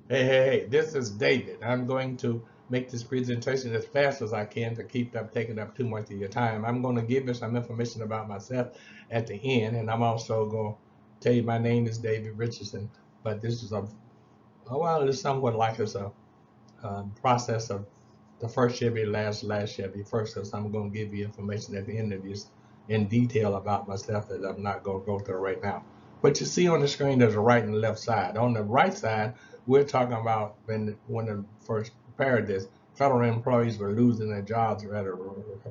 Hey, this is David. I'm going to make this presentation as fast as I can to keep up taking up too much of your time. I'm going to give you some information about myself at the end, and I'm also going to tell you my name is David Richardson, but this is well, it's somewhat like it's a process of the first shall be last shall be first, because I'm going to give you information at the end of this in detail about myself that I'm not going to go through right now. What you see on the screen is the right and left side. On the right side, we're talking about when the first prepared this, federal employees were losing their jobs at a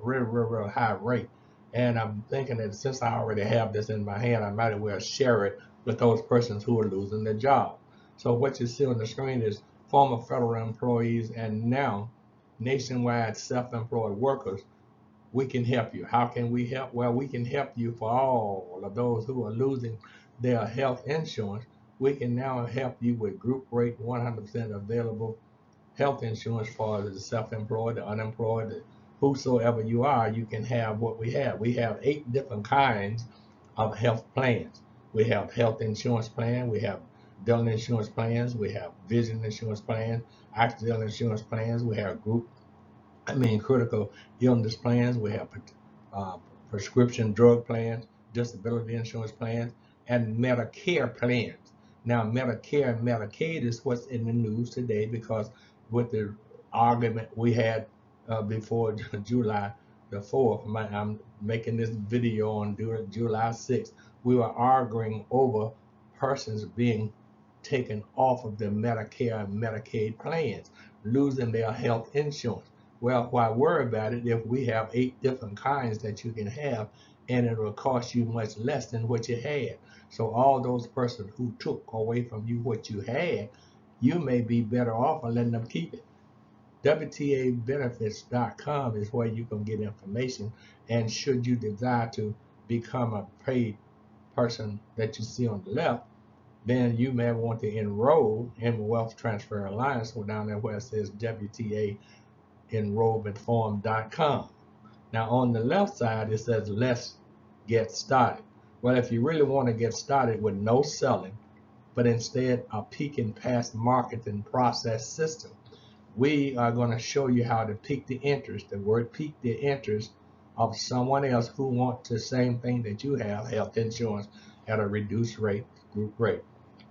real high rate. And I'm thinking that since I already have this in my hand, I might as well share it with those persons who are losing their job. So what you see on the screen is former federal employees and now nationwide self-employed workers. We can help you. How can we help? Well, we can help you for all of those who are losing their health insurance. We can now help you with group rate 100% available health insurance for the self-employed, the unemployed, whosoever you are. You can have what we have. We have 8 different kinds of health plans. We have health insurance plan, we have dental insurance plans, we have vision insurance plans, accidental insurance plans, we have critical illness plans, we have uh, prescription drug plans, disability insurance plans, and Medicare plans. Now, Medicare and Medicaid is what's in the news today because with the argument we had before July the 4th, I'm making this video on July 6th. We were arguing over persons being taken off of the Medicare and Medicaid plans, losing their health insurance. Well, why worry about it if we have 8 different kinds that you can have and it will cost you much less than what you had? So all those persons who took away from you what you had, you may be better off of letting them keep it. W.T.A benefits.com is where you can get information. And should you desire to become a paid person that you see on the left, then you may want to enroll in Wealth Transfer Alliance. So down there where it says W.T.A enrollmentform.com. Now on the left side, it says let's get started. Well, if you really want to get started with no selling, but instead a peak and pass marketing process system, we are going to show you how to pique the interest. The word pique the interest of someone else who wants the same thing that you have, health insurance at a reduced rate, group rate.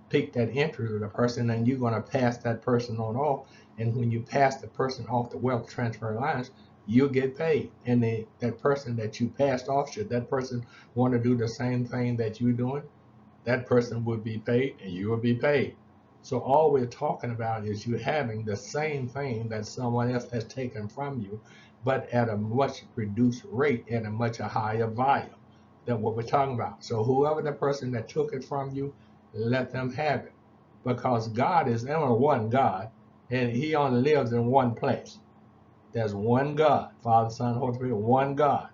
Pique that interest of the person, and you're going to pass that person on off. And when you pass the person off the wealth transfer lines, you'll get paid. And that person that you passed off, should that person want to do the same thing that you're doing, that person would be paid and you will be paid. So all we're talking about is you having the same thing that someone else has taken from you, but at a much reduced rate and a much higher volume than what we're talking about. So whoever the person that took it from you, let them have it. Because God is only one God, and he only lives in one place. There's one God, Father, Son, Holy Spirit, one God.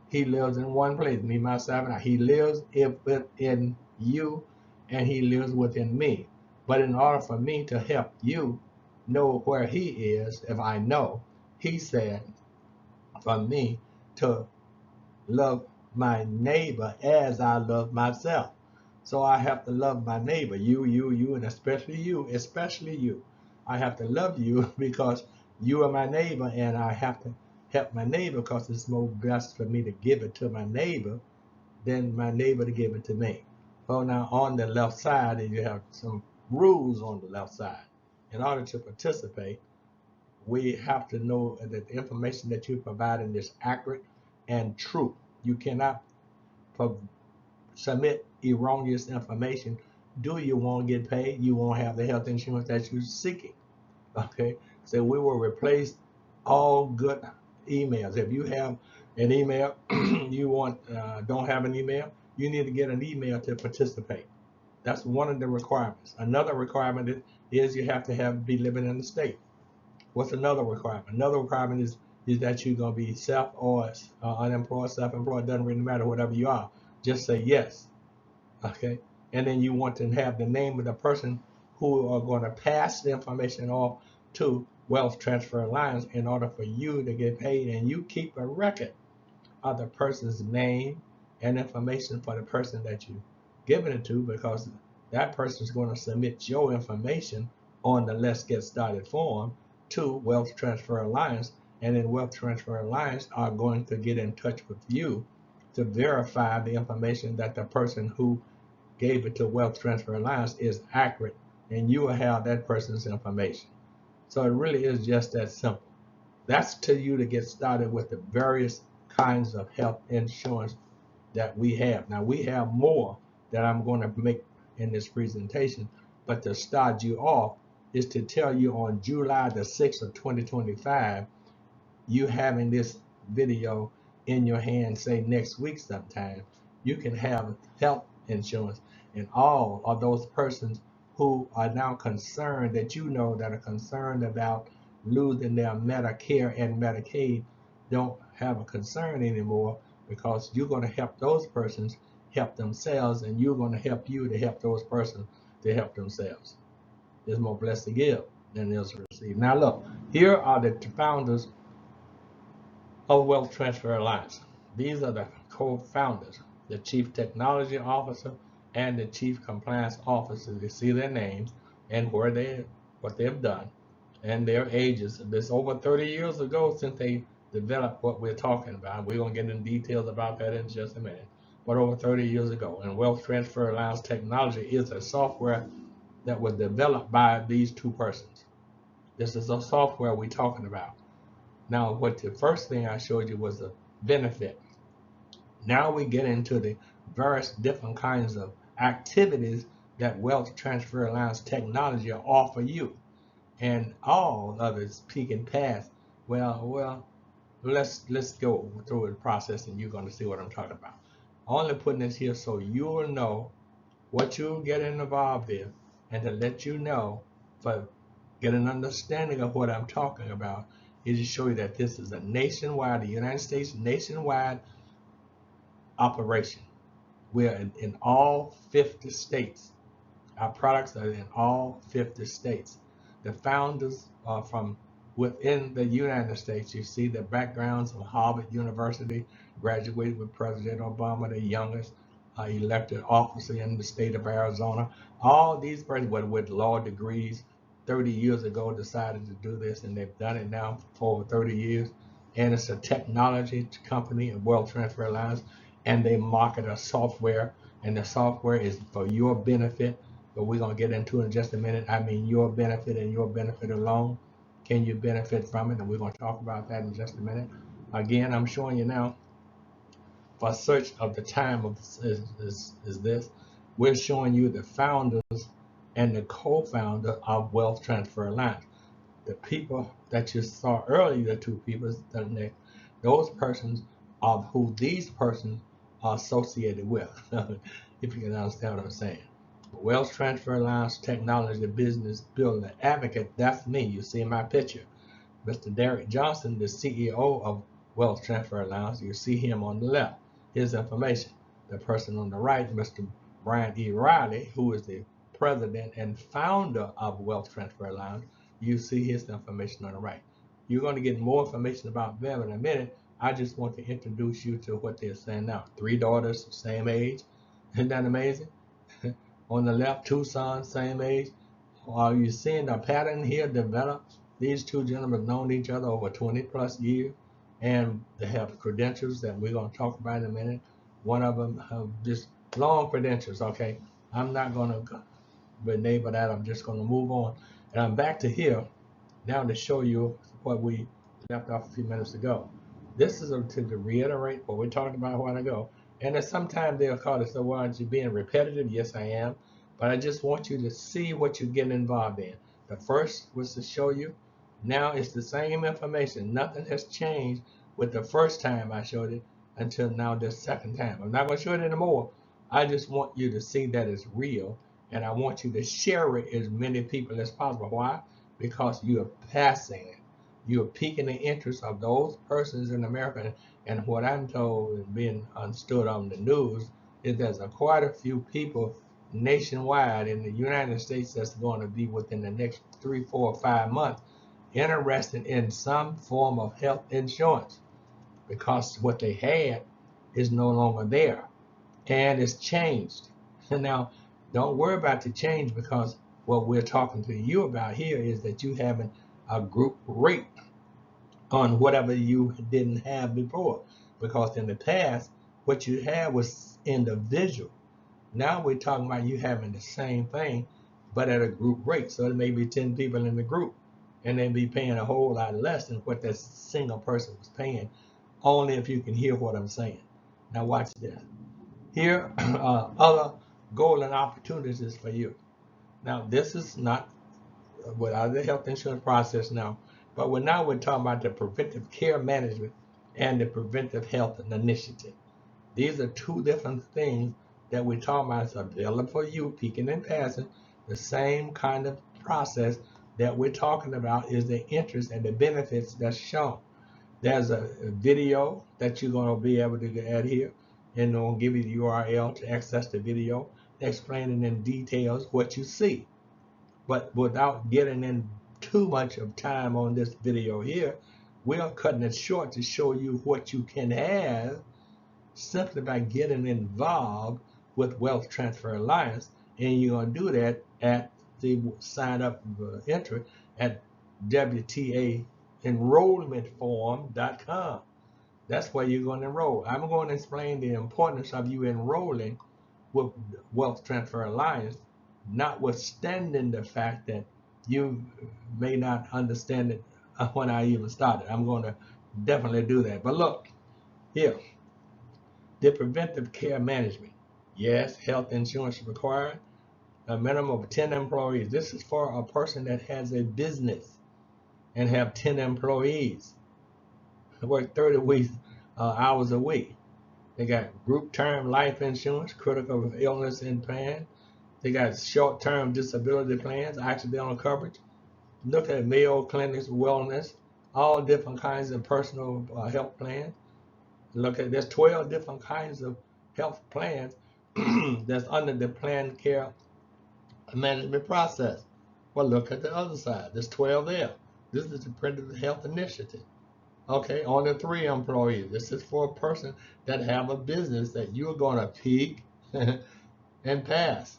He lives in one place, me, myself, and I. He lives within you, and he lives within me. But in order for me to help you know where he is, if I know, he said for me to love my neighbor as I love myself. So I have to love my neighbor, you, and especially you, especially you. I have to love you because you are my neighbor, and I have to help my neighbor because it's more best for me to give it to my neighbor than my neighbor to give it to me. So now on the left side, you have some rules on the left side. In order to participate, we have to know that the information that you're providing is accurate and true. You cannot submit erroneous information. Do you want to get paid? You won't have the health insurance that you're seeking. Okay, so we will replace all good emails. If you have an email, you want don't have an email, you need to get an email to participate. That's one of the requirements. Another requirement is you have to be living in the state. What's another requirement? Another requirement is that you're going to be self or unemployed, self-employed. Doesn't really matter, whatever you are. Just say yes. Okay, and then you want to have the name of the person who are going to pass the information off to Wealth Transfer Alliance in order for you to get paid, and you keep a record of the person's name and information for the person that you giving it to, because that person is going to submit your information on the Let's Get Started form to Wealth Transfer Alliance, and then Wealth Transfer Alliance are going to get in touch with you to verify the information that the person who gave it to Wealth Transfer Alliance is accurate, and you will have that person's information. So it really is just that simple. That's to you to get started with the various kinds of health insurance that we have. Now we have more that I'm going to make in this presentation, but to start you off is to tell you on July the 6th of 2025, you having this video in your hand, say next week sometime, you can have health insurance, and all of those persons who are now concerned, that you know that are concerned about losing their Medicare and Medicaid, don't have a concern anymore, because you're going to help those persons help themselves, and you're going to help you to help those persons to help themselves. There's more blessed to give than there's to receive. Now look, here are the founders of Wealth Transfer Alliance. These are the co-founders, the Chief Technology Officer and the Chief Compliance Officer. You see their names and what they've done and their ages. This over 30 years ago since they developed what we're talking about. We're going to get into details about that in just a minute. But over 30 years ago, and Wealth Transfer Alliance technology is a software that was developed by these two persons. This is a software we're talking about. Now, what the first thing I showed you was the benefit. Now we get into the various different kinds of activities that Wealth Transfer Alliance technology offer you, and all of it's peeking past. Well, let's go through the process, and you're going to see what I'm talking about. I'm only putting this here so you will know what you're getting involved in, and to let you know, for get an understanding of what I'm talking about, is to show you that this is a nationwide, the United States nationwide operation. We're in all 50 states. Our products are in all 50 states. The founders are from within the United States. You see the backgrounds of Harvard University, graduated with President Obama, the youngest elected officer in the state of Arizona. All these persons with law degrees 30 years ago decided to do this, and they've done it now for over 30 years. And it's a technology company, a Wealth Transfer Alliance, and they market a software, and the software is for your benefit. But we're going to get into it in just a minute. I mean, your benefit and your benefit alone. Can you benefit from it? And we're going to talk about that in just a minute. Again, I'm showing you now, for search of the time of is this, we're showing you the founders and the co-founder of Wealth Transfer Alliance. The people that you saw earlier, the two people, those persons are who these persons are associated with, if you can understand what I'm saying. Wealth Transfer Alliance Technology Business Builder Advocate, that's me. You see my picture. Mr. Derek Johnson, the CEO of Wealth Transfer Alliance, you see him on the left. His information. The person on the right, Mr. Brian E. Riley, who is the president and founder of Wealth Transfer Alliance, you see his information on the right. You're going to get more information about them in a minute. I just want to introduce you to what they're saying now. 3 daughters, same age. Isn't that amazing? On the left, 2 sons, same age. Are you seeing the pattern here develop? These 2 gentlemen have known each other over 20 plus years, and they have credentials that we're going to talk about in a minute. One of them have just long credentials, okay? I'm not going to belabor that. I'm just going to move on. And I'm back to here now to show you what we left off a few minutes ago. This is to reiterate what we talked about a while ago. And then sometimes they'll call it, so why aren't you being repetitive? Yes, I am. But I just want you to see what you're getting involved in. The first was to show you. Now it's the same information. Nothing has changed with the first time I showed it until now this second time. I'm not going to show it anymore. I just want you to see that it's real. And I want you to share it as many people as possible. Why? Because you are passing it. You are piquing the interest of those persons in America. And what I'm told and being understood on the news is there's quite a few people nationwide in the United States that's going to be within the next 3, 4, 5 months interested in some form of health insurance, because what they had is no longer there and it's changed. And now don't worry about the change, because What we're talking to you about here is that you having a group rate on whatever you didn't have before. Because in the past, what you had was individual. Now we're talking about you having the same thing, but at a group rate. So it may be 10 people in the group, and they be paying a whole lot less than what that single person was paying, only if you can hear what I'm saying. Now watch this. Here are other golden opportunities for you. Now this is not without the health insurance process now, but we're talking about the preventive care management and the preventive health initiative. These are two different things that we're talking about. It's available for you, peaking and passing. The same kind of process that we're talking about is the interest and the benefits that's shown. There's a video that you're going to be able to get here, and I'll give you the URL to access the video, explaining in details what you see. But without getting in too much of time on this video here, we're cutting it short to show you what you can have simply by getting involved with Wealth Transfer Alliance. And you're going to do that at the sign up entry at W.T.A. enrollmentform.com. That's where you're going to enroll. I'm going to explain the importance of you enrolling with Wealth Transfer Alliance, notwithstanding the fact that you may not understand it when I even started. I'm going to definitely do that. But look, here, the preventive care management. Yes, health insurance required. A minimum of 10 employees. This is for a person that has a business and have 10 employees. Work 30 hours a week. They got group term life insurance, critical illness and plan. They got short-term disability plans, accidental coverage. Look at Mayo Clinic's wellness, all different kinds of personal health plans. Look at there's 12 different kinds of health plans that's under the planned care management process. Well, look at the other side. There's 12 there. This is the preventive health initiative. Okay, only 3 employees. This is for a person that have a business that you're going to peak and pass.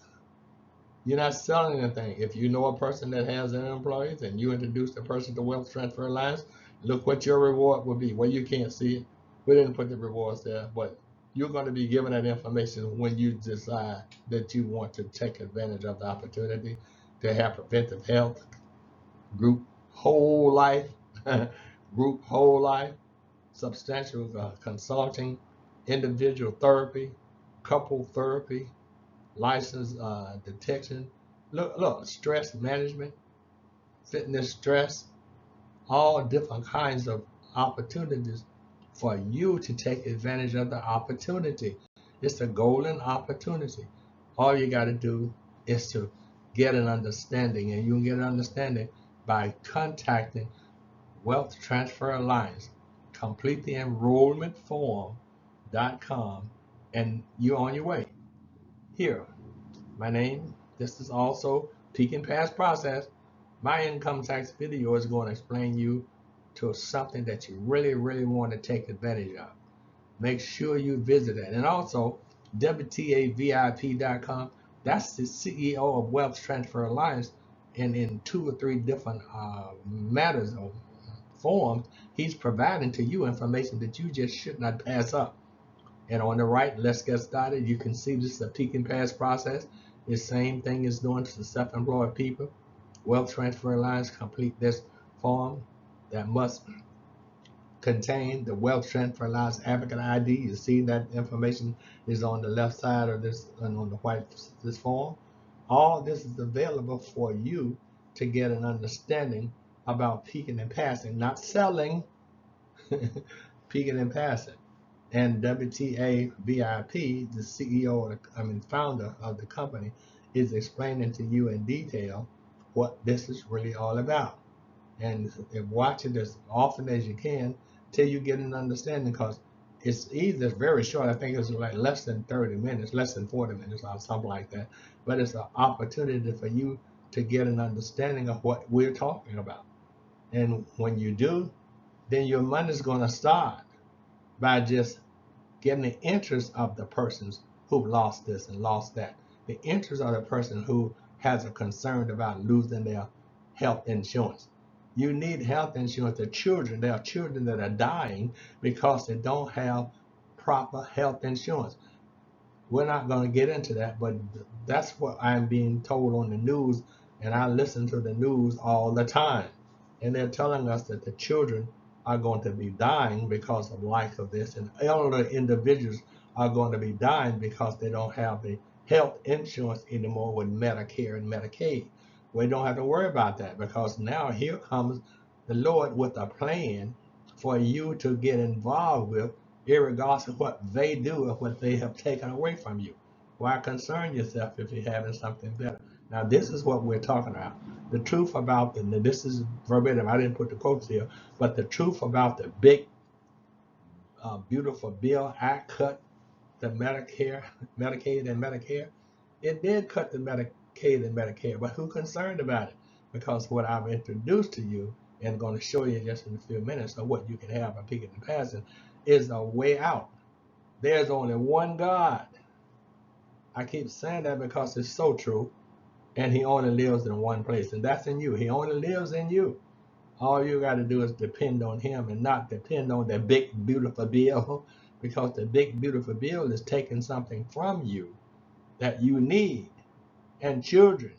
You're not selling anything. If you know a person that has an employee and you introduce the person to Wealth Transfer Alliance, look what your reward will be. Well, you can't see it. We didn't put the rewards there, but you're going to be given that information when you decide that you want to take advantage of the opportunity to have preventive health, group whole life, group whole life, substantial consulting, individual therapy, couple therapy, license detection. Look, stress management, fitness stress, all different kinds of opportunities for you to take advantage of the opportunity. It's a golden opportunity. All you got to do is to get an understanding, and you can get an understanding by contacting Wealth Transfer Alliance. Complete the enrollment form.com, and you're on your way. Here, my name, this is also Peak and Pass process. My income tax video is going to explain you to something that you really, really want to take advantage of. Make sure you visit it. And also, WTAVIP.com, that's the CEO of Wealth Transfer Alliance, and in 2 or 3 different matters or forms, he's providing to you information that you just should not pass up. And on the right, let's get started. You can see this is a peak and pass process. The same thing is doing to the self-employed people. Wealth Transfer Alliance, complete this form that must contain the Wealth Transfer Alliance applicant ID. You see that information is on the left side of this and on the white this form. All this is available for you to get an understanding about peaking and passing, not selling, peaking and passing. And W.T.A. VIP, the CEO, founder of the company, is explaining to you in detail what this is really all about. And watch it as often as you can till you get an understanding, because it's very short. I think it's like less than 30 minutes, less than 40 minutes or something like that. But it's an opportunity for you to get an understanding of what we're talking about. And when you do, then your money's going to start by just getting the interest of the persons who lost this and lost that. The interest of the person who has a concern about losing their health insurance. You need health insurance. The children, there are children that are dying because they don't have proper health insurance. We're not going to get into that, but that's what I'm being told on the news, and I listen to the news all the time. And they're telling us that the children are going to be dying because of lack of this, and elderly individuals are going to be dying because they don't have the health insurance anymore with Medicare and Medicaid. We don't have to worry about that because now here comes the Lord with a plan for you to get involved with, irregardless of what they do or what they have taken away from you. Why concern yourself if you're having something better? Now, this is what we're talking about. The truth about this is verbatim, I didn't put the quotes here, but the truth about the big, beautiful bill I cut the Medicare, Medicaid, and Medicare. It did cut the Medicaid and Medicare, but who concerned about it? Because what I've introduced to you and going to show you just in a few minutes of what you can have by picking and passing is a way out. There's only one God. I keep saying that because it's so true, and He only lives in one place, and that's in you. He only lives in you. All you got to do is depend on Him and not depend on the big, beautiful bill, because the big, beautiful bill is taking something from you that you need, and children,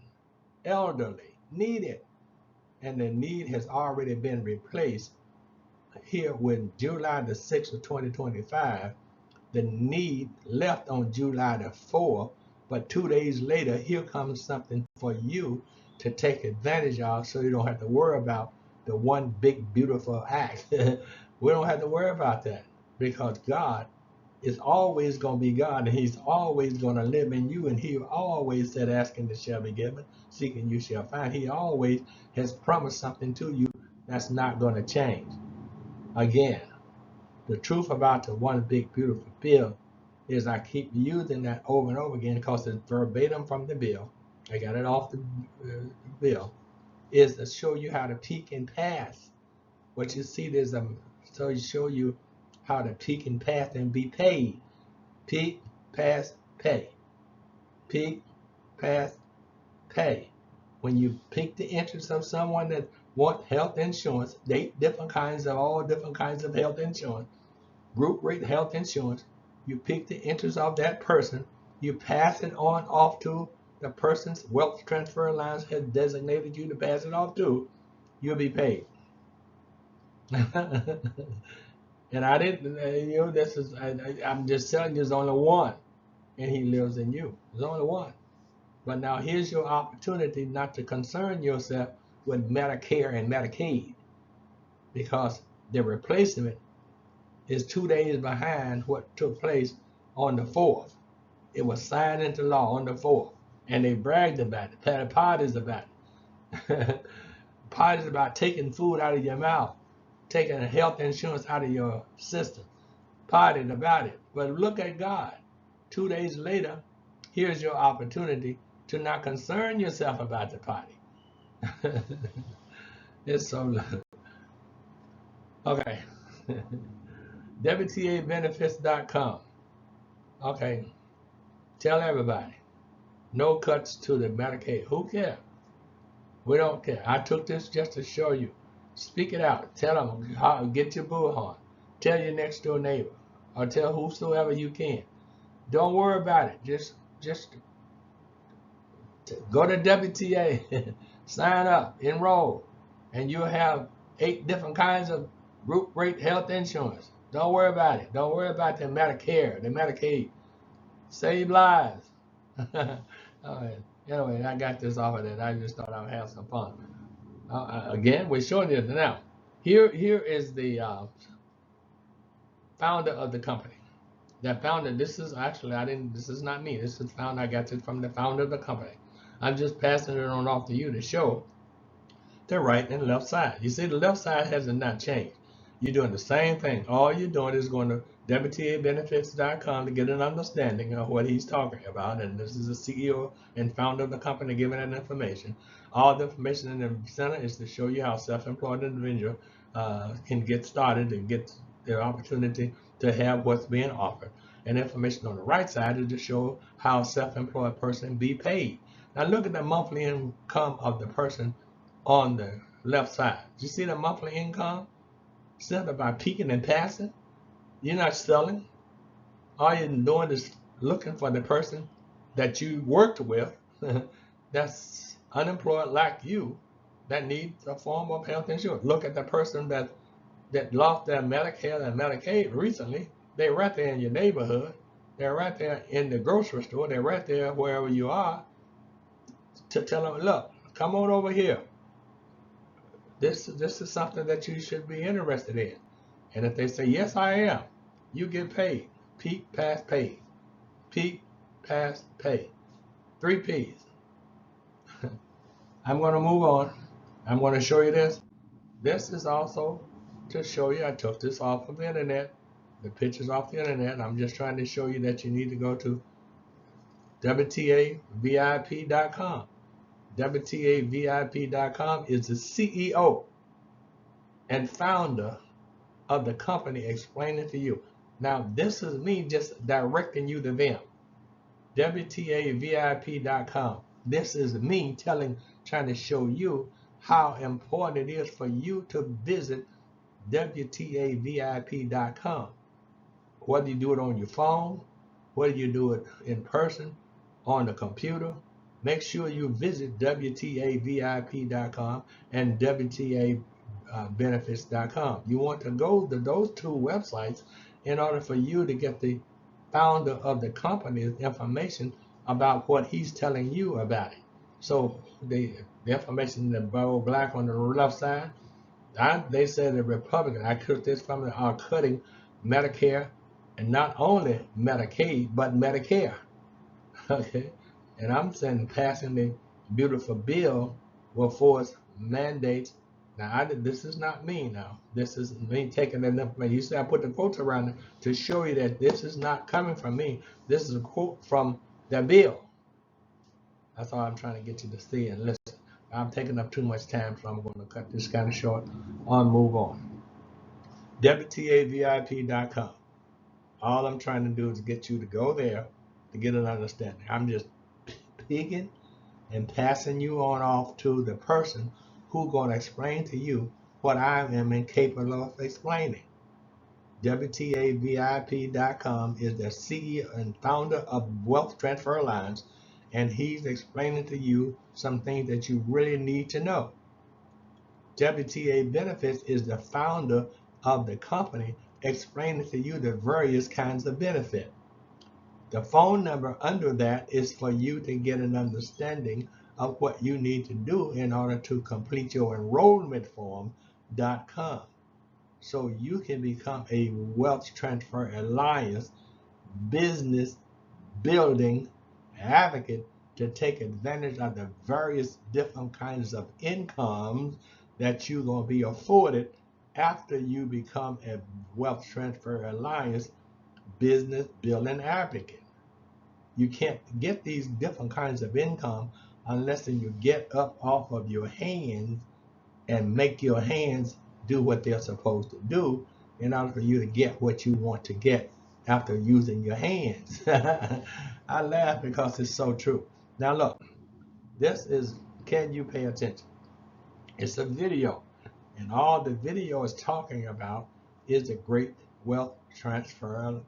elderly, need it. And the need has already been replaced here with July the 6th of 2025. The need left on July the 4th, but 2 days later, here comes something for you to take advantage of so you don't have to worry about the one big, beautiful act. We don't have to worry about that because God is always going to be God, and He's always going to live in you, and He always said, asking it shall be given, seeking you shall find. He always has promised something to you that's not going to change. Again, the truth about the one big beautiful bill is I keep using that over and over again because it's verbatim from the bill. I got it off the bill. Is to show you how to peak and pass. What you see there's so you show you how to peak and pass and be paid. Peak, pass, pay. Peak, pass, pay. When you pick the interest of someone that want health insurance, all different kinds of health insurance, group rate health insurance, you pick the interest of that person, you pass it on off to the person's wealth transfer lines has designated you to pass it off to, you'll be paid. And I didn't, this is, I'm just telling you, there's only one, and He lives in you. There's only one. But now here's your opportunity not to concern yourself with Medicare and Medicaid, because the replacement is 2 days behind what took place on the 4th. It was signed into law on the 4th, and they bragged about it. Had parties about it. Parties about taking food out of your mouth, taking health insurance out of your system. Partied about it. But look at God. 2 days later, here's your opportunity to not concern yourself about the party. It's so okay. W.T.A benefits.com. Okay. Tell everybody. No cuts to the Medicaid. Who cares? We don't care. I took this just to show you. Speak it out. Tell them how. Get your bullhorn. Tell your next door neighbor, or tell whosoever you can. Don't worry about it. Just go to W.T.A, sign up, enroll, and you'll have 8 different kinds of group rate health insurance. Don't worry about it. Don't worry about the Medicare, the Medicaid. Save lives. All right. Anyway, I got this off of that. I just thought I would have some fun. Again, we're showing you now. Here is the founder of the company. That founder, this is actually, this is not me. This is founder. I got it from the founder of the company. I'm just passing it on off to you to show the right and left side. You see, the left side has not changed. You're doing the same thing. All you're doing is going to WTAbenefits.com to get an understanding of what he's talking about. And this is the CEO and founder of the company giving that information. All the information in the center is to show you how self-employed individual can get started and get their opportunity to have what's being offered. And information on the right side is to show how a self-employed person be paid. Now look at the monthly income of the person on the left side. You see the monthly income? Simply by peeking and passing. You're not selling. All you're doing is looking for the person that you worked with that's unemployed like you that needs a form of health insurance. Look at the person that lost their Medicare and Medicaid recently. They're right there in your neighborhood. They're right there in the grocery store. They're right there wherever you are to tell them, look, come on over here. This is something that you should be interested in. And if they say, yes, I am, you get paid. Peak, pass, pay. Peak, pass, pay. 3 P's. I'm going to move on. I'm going to show you this. This is also to show you, I took this off of the internet. The picture's off the internet. I'm just trying to show you that you need to go to WTAVIP.com. WTAVIP.com is the CEO and founder of the company explaining to you. Now, this is me just directing you to them. WTAVIP.com. This is me trying to show you how important it is for you to visit WTAVIP.com. Whether you do it on your phone, whether you do it in person, on the computer, make sure you visit WTAVIP.com and WTAbenefits.com. You want to go to those 2 websites in order for you to get the founder of the company's information about what he's telling you about it. So the information in the bold black on the left side, they said the Republicans, I took this from them, are cutting Medicare, and not only Medicaid, but Medicare. Okay, and I'm saying passing the beautiful bill will force mandates. Now, this is not me now. This is me taking enough. You see, I put the quotes around it to show you that this is not coming from me. This is a quote from the bill. That's all I'm trying to get you to see and listen. I'm taking up too much time, so I'm going to cut this kind of short and move on. WTAVIP.com. All I'm trying to do is get you to go there to get an understanding. I'm just picking and passing you on off to the person who's going to explain to you what I am incapable of explaining. WTAVIP.com is the CEO and founder of Wealth Transfer Alliance, and he's explaining to you some things that you really need to know. WTA Benefits is the founder of the company, explaining to you the various kinds of benefit. The phone number under that is for you to get an understanding of what you need to do in order to complete your enrollment form.com. So you can become a Wealth Transfer Alliance business building advocate to take advantage of the various different kinds of incomes that you're going to be afforded after you become a Wealth Transfer Alliance business building advocate. You can't get these different kinds of income unless you get up off of your hands and make your hands do what they're supposed to do in order for you to get what you want to get after using your hands. I laugh because it's so true. Now look, this is, can you pay attention? It's a video, and all the video is talking about is the great wealth transfer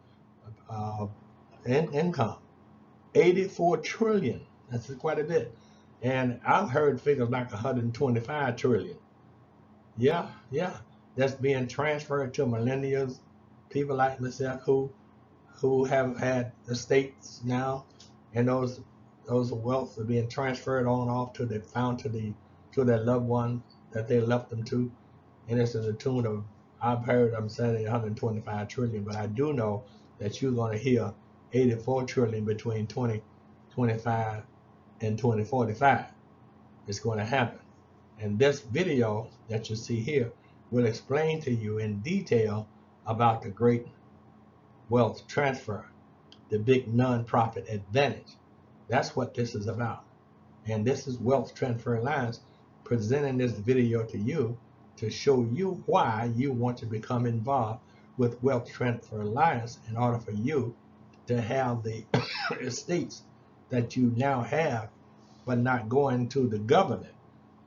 income. 84 trillion, that's quite a bit. And I've heard figures like 125 trillion. Yeah, that's being transferred to millennials, people like myself who have had estates now, and those wealth are being transferred on off to their loved ones that they left them to, and it's to the tune of, I've heard them saying 125 trillion, but I do know that you're going to hear 84 trillion between 2025 and 2045. It's going to happen. And this video that you see here will explain to you in detail about the great wealth transfer, the big non-profit advantage. That's what this is about. And this is Wealth Transfer Alliance presenting this video to you to show you why you want to become involved with Wealth Transfer Alliance in order for you to have the estates that you now have but not going to the government.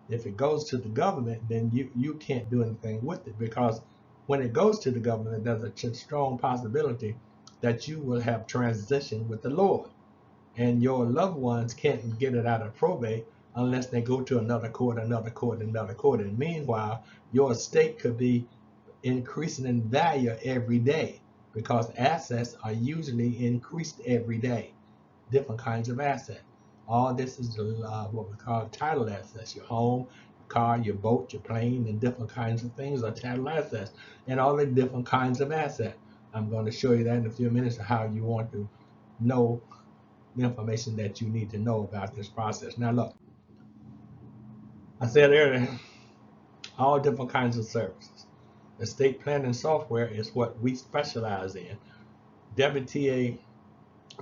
If it goes to the government, then you can't do anything with it, because when it goes to the government, there's a strong possibility that you will have transition with the Lord, and your loved ones can't get it out of probate unless they go to another court, another court, another court. And meanwhile, your estate could be increasing in value every day, because assets are usually increased every day, different kinds of assets. All this is what we call title assets: your home, your car, your boat, your plane, and different kinds of things are title assets, and all the different kinds of assets. I'm going to show you that in a few minutes, how you want to know the information that you need to know about this process. Now, look, I said earlier, all different kinds of services. Estate planning software is what we specialize in. W.T.A.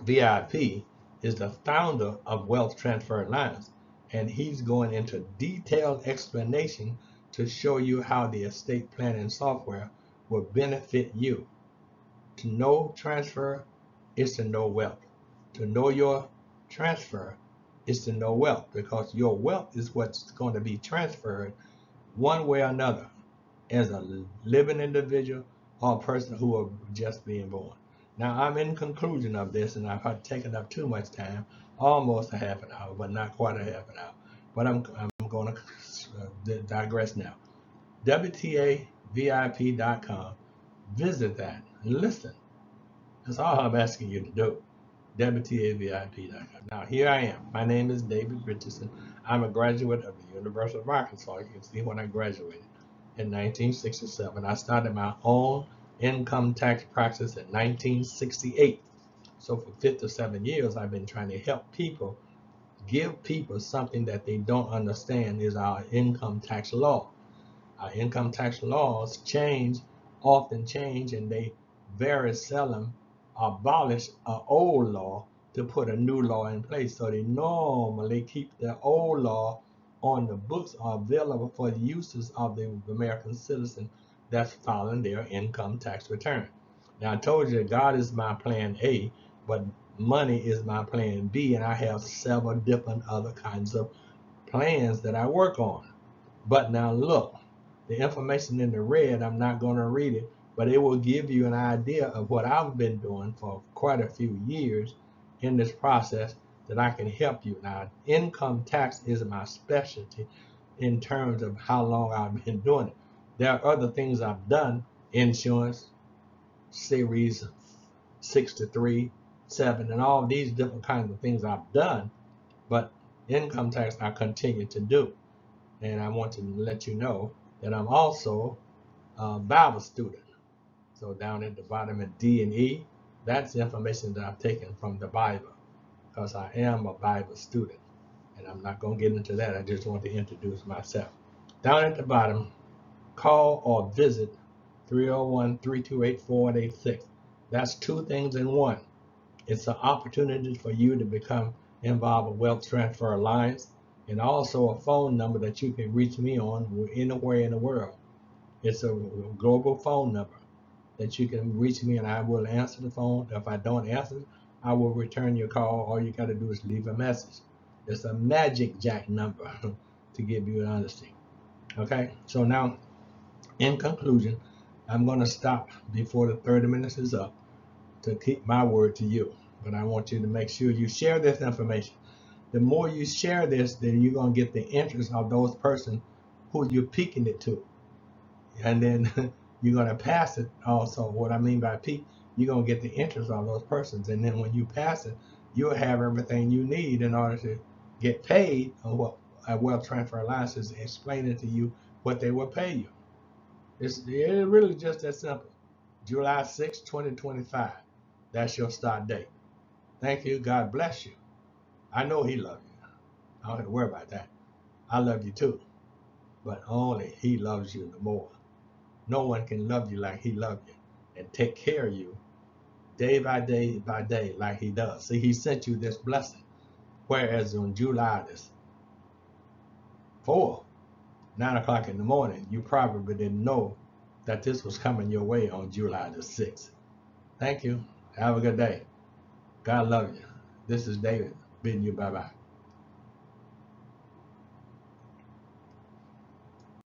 VIP is the founder of Wealth Transfer Alliance, and he's going into detailed explanation to show you how the estate planning software will benefit you. To know transfer is to know wealth. To know your transfer is to know wealth, because your wealth is what's going to be transferred one way or another, as a living individual or a person who are just being born. Now, I'm in conclusion of this, and I've taken up too much time, almost a half an hour, but not quite a half an hour. But I'm going to digress now. WTAVIP.com. Visit that and listen. That's all I'm asking you to do. WTAVIP.com. Now, here I am. My name is David Richardson. I'm a graduate of the University of Arkansas. You can see when I graduated in 1967. I started my own income tax practice in 1968. So for 57 years, I've been trying to help people, give people something that they don't understand is our income tax law. Our income tax laws often change, and they very seldom abolish an old law to put a new law in place. So they normally keep the old law on the books, are available for the uses of the American citizen that's filing their income tax return. Now, I told you that God is my plan A, but money is my plan B, and I have several different other kinds of plans that I work on. But now look, the information in the red, I'm not going to read it, but it will give you an idea of what I've been doing for quite a few years in this process, that I can help you. Now, income tax is my specialty in terms of how long I've been doing it. There are other things I've done: insurance, series 63, 7, and all these different kinds of things I've done, but income tax I continue to do. And I want to let you know that I'm also a Bible student. So down at the bottom of D and E, that's information that I've taken from the Bible, because I am a Bible student. And I'm not going to get into that. I just want to introduce myself. Down at the bottom, call or visit 301-328-4186. That's two things in one. It's an opportunity for you to become involved with Wealth Transfer Alliance, and also a phone number that you can reach me on anywhere in the world. It's a global phone number that you can reach me, and I will answer the phone. If I don't answer, I will return your call. All you got to do is leave a message. It's a magic jack number to give you an understanding. Okay, so now, in conclusion, I'm going to stop before the 30 minutes is up to keep my word to you. But I want you to make sure you share this information. The more you share this, then you're going to get the interest of those persons who you're peaking it to. And then you're going to pass it also. What I mean by peak, you're going to get the interest of those persons. And then when you pass it, you'll have everything you need in order to get paid, or what a Wealth Transfer Alliance is explaining to you what they will pay you. It's really just that simple. July 6, 2025. That's your start date. Thank you. God bless you. I know He loves you. I don't have to worry about that. I love you too. But only He loves you the more. No one can love you like He loves you and take care of you day by day by day like He does. See, He sent you this blessing. Whereas on July this 4th, 9 o'clock in the morning, you probably didn't know that this was coming your way on July the 6th. Thank you. Have a good day. God love you. This is David bidding you bye-bye.